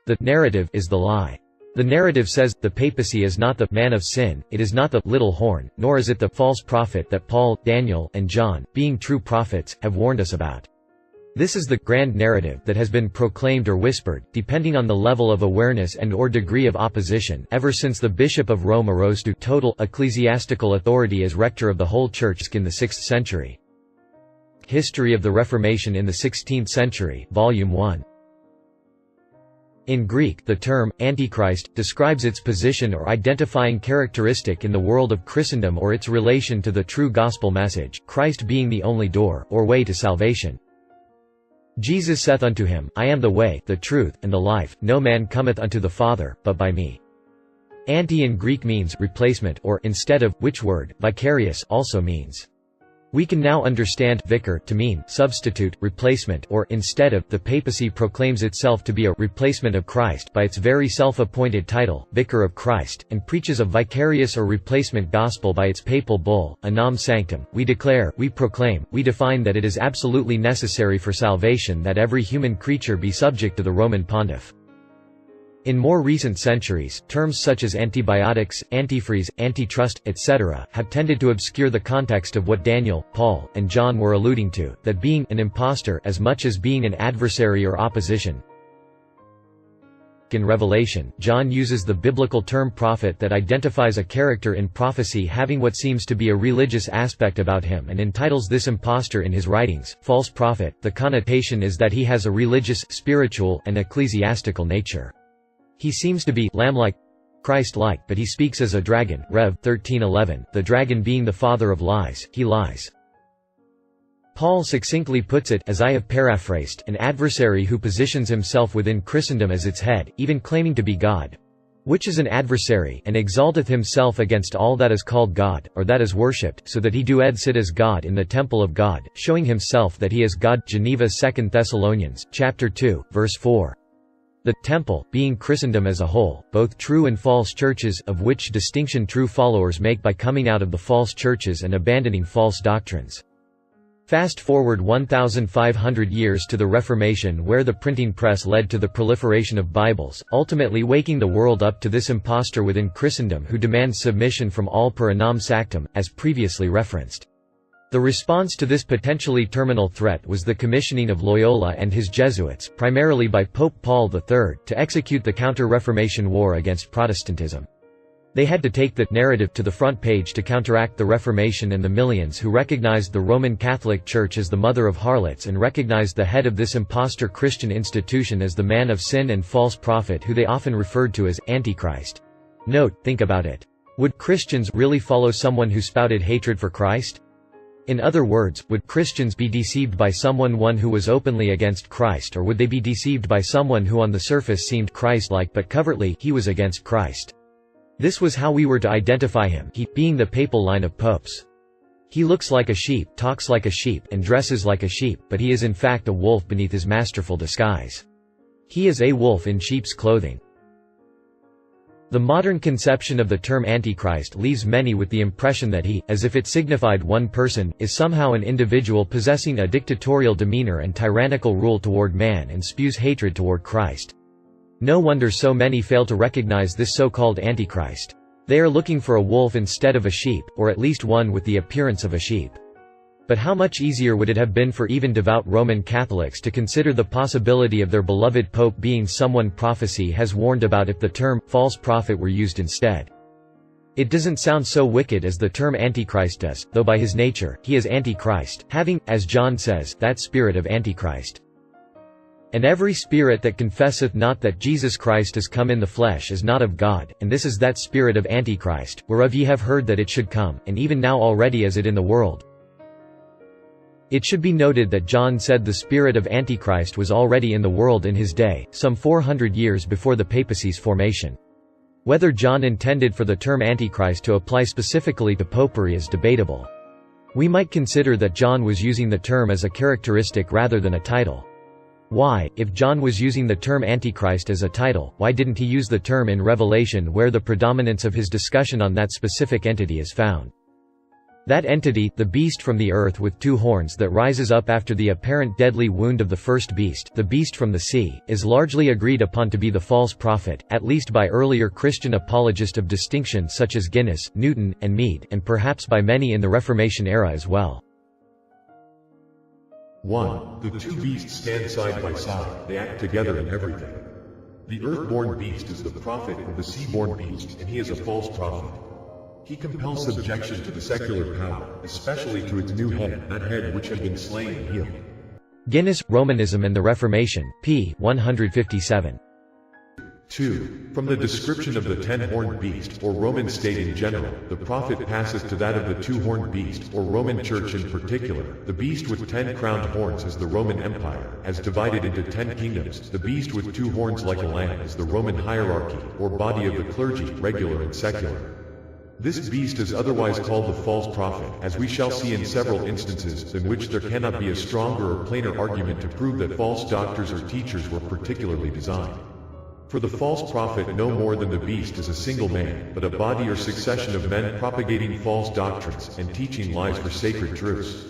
The narrative is the lie. The narrative says, the papacy is not the man of sin, it is not the little horn, nor is it the false prophet that Paul, Daniel, and John, being true prophets, have warned us about. This is the grand narrative that has been proclaimed or whispered, depending on the level of awareness and/or degree of opposition, ever since the Bishop of Rome arose to total ecclesiastical authority as rector of the whole Church in the 6th century. History of the Reformation in the 16th Century, Volume 1. In Greek, the term Antichrist describes its position or identifying characteristic in the world of Christendom or its relation to the true gospel message, Christ being the only door, or way to salvation. Jesus saith unto him, I am the way, the truth, and the life, no man cometh unto the Father, but by me. Anti in Greek means replacement or instead of, which word, vicarious, also means. We can now understand vicar to mean substitute, replacement, or instead of. The papacy proclaims itself to be a replacement of Christ by its very self-appointed title, Vicar of Christ, and preaches a vicarious or replacement gospel by its papal bull, Unam Sanctum. We declare, we proclaim, we define that it is absolutely necessary for salvation that every human creature be subject to the Roman pontiff. In more recent centuries, terms such as antibiotics, antifreeze, antitrust, etc., have tended to obscure the context of what Daniel, Paul, and John were alluding to, that being an impostor as much as being an adversary or opposition. In Revelation, John uses the biblical term prophet that identifies a character in prophecy having what seems to be a religious aspect about him and entitles this impostor in his writings, false prophet. The connotation is that he has a religious, spiritual, and ecclesiastical nature. He seems to be lamb-like, Christ-like, but he speaks as a dragon, Rev. 13:11, the dragon being the father of lies, he lies. Paul succinctly puts it, as I have paraphrased, an adversary who positions himself within Christendom as its head, even claiming to be God. Which is an adversary, and exalteth himself against all that is called God, or that is worshipped, so that he doeth sit as God in the temple of God, showing himself that he is God. Geneva 2 Thessalonians, chapter 2, verse 4. The temple, being Christendom as a whole, both true and false churches, of which distinction true followers make by coming out of the false churches and abandoning false doctrines. Fast forward 1,500 years to the Reformation, where the printing press led to the proliferation of Bibles, ultimately waking the world up to this impostor within Christendom who demands submission from all per Unam Sanctum, as previously referenced. The response to this potentially terminal threat was the commissioning of Loyola and his Jesuits, primarily by Pope Paul III, to execute the counter-Reformation war against Protestantism. They had to take the narrative to the front page to counteract the Reformation and the millions who recognized the Roman Catholic Church as the mother of harlots and recognized the head of this impostor Christian institution as the man of sin and false prophet who they often referred to as Antichrist. Note, think about it. Would Christians really follow someone who spouted hatred for Christ? In other words, would Christians be deceived by someone who was openly against Christ, or would they be deceived by someone who on the surface seemed Christ-like but covertly he was against Christ? This was how we were to identify him, he being the papal line of popes. He looks like a sheep, talks like a sheep, and dresses like a sheep, but he is in fact a wolf beneath his masterful disguise. He is a wolf in sheep's clothing. The modern conception of the term Antichrist leaves many with the impression that he, as if it signified one person, is somehow an individual possessing a dictatorial demeanor and tyrannical rule toward man and spews hatred toward Christ. No wonder so many fail to recognize this so-called Antichrist. They are looking for a wolf instead of a sheep, or at least one with the appearance of a sheep. But how much easier would it have been for even devout Roman Catholics to consider the possibility of their beloved Pope being someone prophecy has warned about if the term false prophet were used instead. It doesn't sound so wicked as the term Antichrist does, though by his nature, he is Antichrist, having, as John says, that spirit of Antichrist. And every spirit that confesseth not that Jesus Christ is come in the flesh is not of God, and this is that spirit of Antichrist, whereof ye have heard that it should come, and even now already is it in the world. It should be noted that John said the spirit of Antichrist was already in the world in his day, some 400 years before the papacy's formation. Whether John intended for the term Antichrist to apply specifically to popery is debatable. We might consider that John was using the term as a characteristic rather than a title. Why, if John was using the term Antichrist as a title, why didn't he use the term in Revelation where the predominance of his discussion on that specific entity is found? That entity, the beast from the earth with two horns that rises up after the apparent deadly wound of the first beast, the beast from the sea, is largely agreed upon to be the false prophet, at least by earlier Christian apologists of distinction such as Guinness, Newton, and Mead, and perhaps by many in the Reformation era as well. 1. The two beasts stand side by side, they act together in everything. The earth-born beast is the prophet of the sea-born beast, and he is a false prophet. He compels subjection to the secular power, especially to its new head, that head which had been slain and healed. Guinness, Romanism and the Reformation, p. 157. 2. From the description of the 10-horned beast, or Roman state in general, the prophet passes to that of the 2-horned beast, or Roman Church in particular. The beast with 10 crowned horns is the Roman Empire, as divided into 10 kingdoms. The beast with 2 horns like a lamb is the Roman hierarchy, or body of the clergy, regular and secular. This beast is otherwise called the false prophet, as we shall see in several instances, in which there cannot be a stronger or plainer argument to prove that false doctors or teachers were particularly designed. For the false prophet no more than the beast is a single man, but a body or succession of men propagating false doctrines, and teaching lies for sacred truths.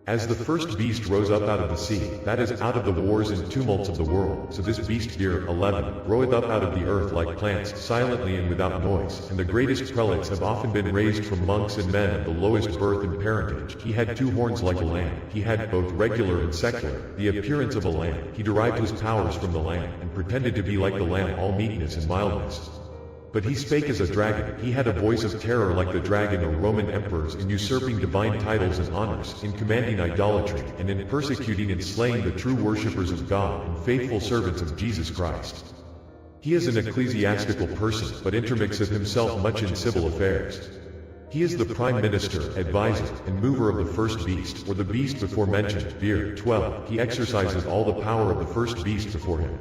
As the first beast rose up out of the sea, that is, out of the wars and tumults of the world, so this beast here, 11, groweth up out of the earth like plants, silently and without noise, and the greatest prelates have often been raised from monks and men of the lowest birth and parentage. He had 2 horns like a lamb, he had both regular and secular, the appearance of a lamb, he derived his powers from the lamb, and pretended to be like the lamb, all meekness and mildness. But he spake as a dragon, he had a voice of terror like the dragon or Roman emperors, in usurping divine titles and honors, in commanding idolatry, and in persecuting and slaying the true worshippers of God and faithful servants of Jesus Christ. He is an ecclesiastical person, but intermixeth himself much in civil affairs. He is the prime minister, adviser, and mover of the first beast, or the beast before mentioned, Vir. 12. He exercises all the power of the first beast before him.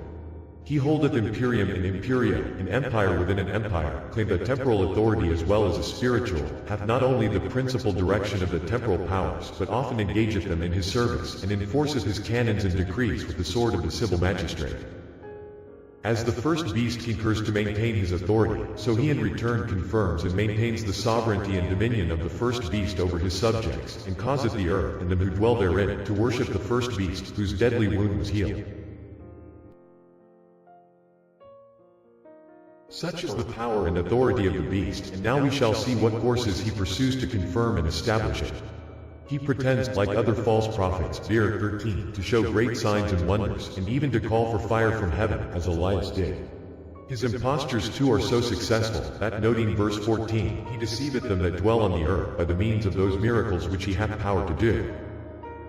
He holdeth imperium in imperio, an empire within an empire, claimed a temporal authority as well as a spiritual, hath not only the principal direction of the temporal powers, but often engageth them in his service, and enforceth his canons and decrees with the sword of the civil magistrate. As the first beast concurs to maintain his authority, so he in return confirms and maintains the sovereignty and dominion of the first beast over his subjects, and causeth the earth and them who dwell therein to worship the first beast, whose deadly wound was healed. Such is the power and authority of the beast, and now we shall see what courses he pursues to confirm and establish it. He pretends, like other false prophets, Vir. 13, to show great signs and wonders, and even to call for fire from heaven, as Elias did. His impostures too are so successful, that, noting verse 14, he deceiveth them that dwell on the earth by the means of those miracles which he hath power to do.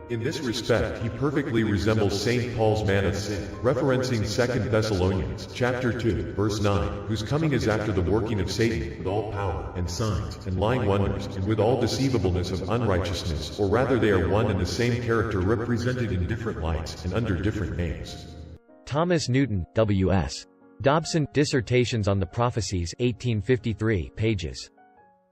In this respect he perfectly resembles St. Paul's man of sin, referencing 2 Thessalonians, chapter 2, verse 9, whose coming is after the working of Satan, with all power, and signs, and lying wonders, and with all deceivableness of unrighteousness, or rather they are one and the same character represented in different lights, and under different names. Thomas Newton, W.S. Dobson, Dissertations on the Prophecies, 1853, pages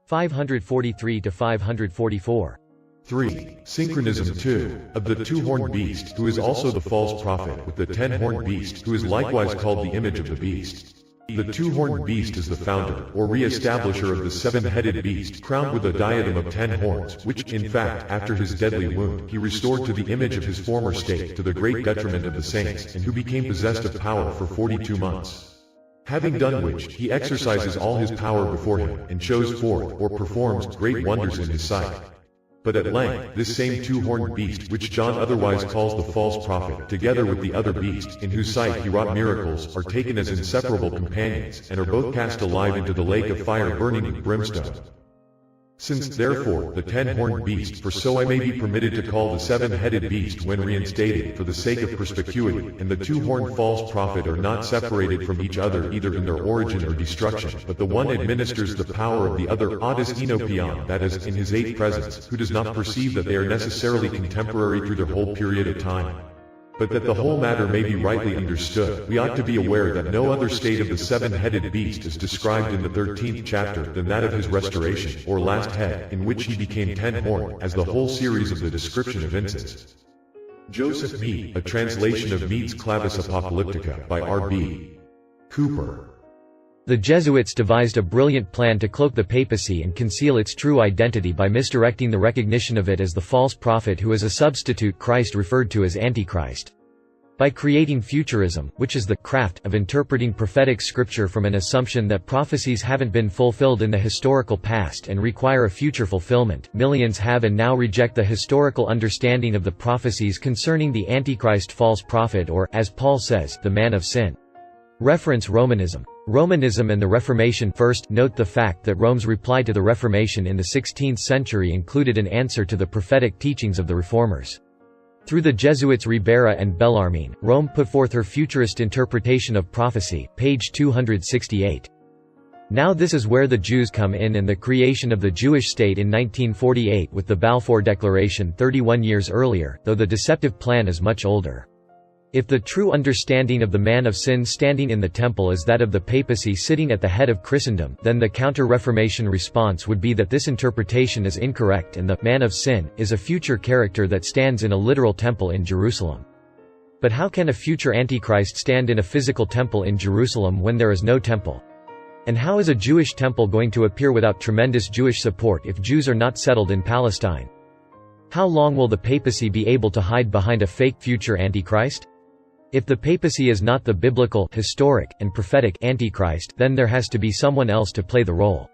543 to 544. 3. Synchronism 2, of the 2-horned beast, who is also the false prophet, with the 10-horned beast, who is likewise called the image of the beast. The 2-horned beast is the founder, or re-establisher of the 7-headed beast, crowned with a diadem of 10 horns, which, in fact, after his deadly wound, he restored to the image of his former state, to the great detriment of the saints, and who became possessed of power for 42 months. Having done which, he exercises all his power before him, and shows forth, or performs, great wonders in his sight. But at length, this same 2-horned beast, which John otherwise calls the false prophet, together with the other beast, in whose sight he wrought miracles, are taken as inseparable companions, and are both cast alive into the lake of fire burning with brimstone. Since, therefore, the 10-horned beast, for so I may be permitted to call the 7-headed beast when reinstated, for the sake of perspicuity, and the 2-horned false prophet are not separated from each other either in their origin or destruction, but the one administers the power of the other, audis enopion, that is, in his 8 presence, who does not perceive that they are necessarily contemporary through their whole period of time. But that the whole matter may be rightly understood, we ought to be aware that no other state of the 7-headed beast is described in the 13th chapter than that of his restoration, or last head, in which he became 10-horned, as the whole series of the description evinces. Joseph Mead, a translation of Mead's Clavis Apocalyptica, by R.B. Cooper. The Jesuits devised a brilliant plan to cloak the papacy and conceal its true identity by misdirecting the recognition of it as the false prophet who is a substitute Christ referred to as Antichrist. By creating futurism, which is the craft of interpreting prophetic scripture from an assumption that prophecies haven't been fulfilled in the historical past and require a future fulfillment, millions have and now reject the historical understanding of the prophecies concerning the Antichrist false prophet or, as Paul says, the man of sin. Reference Romanism. Romanism and the Reformation. First, note the fact that Rome's reply to the Reformation in the 16th century included an answer to the prophetic teachings of the Reformers. Through the Jesuits Ribera and Bellarmine, Rome put forth her futurist interpretation of prophecy, page 268. Now this is where the Jews come in and the creation of the Jewish state in 1948 with the Balfour Declaration 31 years earlier, though the deceptive plan is much older. If the true understanding of the man of sin standing in the temple is that of the papacy sitting at the head of Christendom, then the counter-Reformation response would be that this interpretation is incorrect and the man of sin is a future character that stands in a literal temple in Jerusalem. But how can a future Antichrist stand in a physical temple in Jerusalem when there is no temple? And how is a Jewish temple going to appear without tremendous Jewish support if Jews are not settled in Palestine? How long will the papacy be able to hide behind a fake future Antichrist? If the papacy is not the biblical, historic, and prophetic Antichrist, then there has to be someone else to play the role.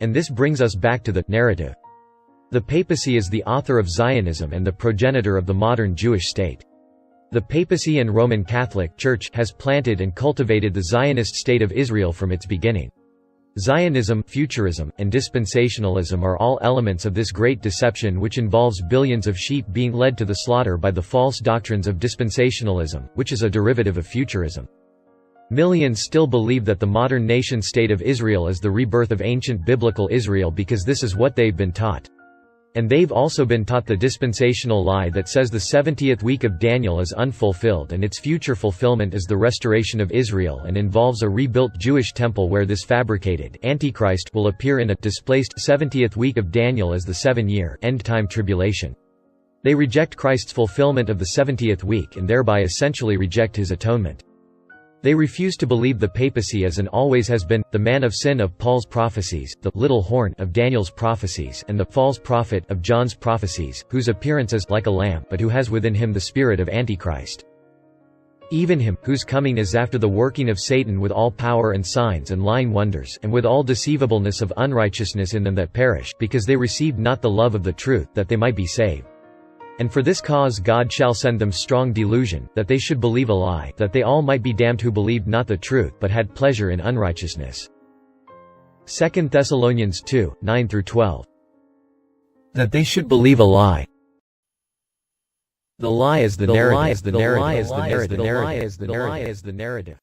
And this brings us back to the narrative. The papacy is the author of Zionism and the progenitor of the modern Jewish state. The papacy and Roman Catholic Church has planted and cultivated the Zionist state of Israel from its beginning. Zionism, futurism, and dispensationalism are all elements of this great deception which involves billions of sheep being led to the slaughter by the false doctrines of dispensationalism, which is a derivative of futurism. Millions still believe that the modern nation-state of Israel is the rebirth of ancient biblical Israel because this is what they've been taught. And they've also been taught the dispensational lie that says the 70th week of Daniel is unfulfilled and its future fulfillment is the restoration of Israel and involves a rebuilt Jewish temple where this fabricated Antichrist will appear in a displaced 70th week of Daniel as the 7-year end-time tribulation. They reject Christ's fulfillment of the 70th week and thereby essentially reject his atonement. They refuse to believe the papacy is and always has been, the man of sin of Paul's prophecies, the little horn of Daniel's prophecies and the false prophet of John's prophecies, whose appearance is like a lamb but who has within him the spirit of Antichrist. Even him, whose coming is after the working of Satan with all power and signs and lying wonders, and with all deceivableness of unrighteousness in them that perish, because they received not the love of the truth, that they might be saved. And for this cause God shall send them strong delusion, that they should believe a lie, that they all might be damned who believed not the truth but had pleasure in unrighteousness. 2 Thessalonians 2, 9–12. That they should believe a lie. The lie is the narrative. The lie is the narrative.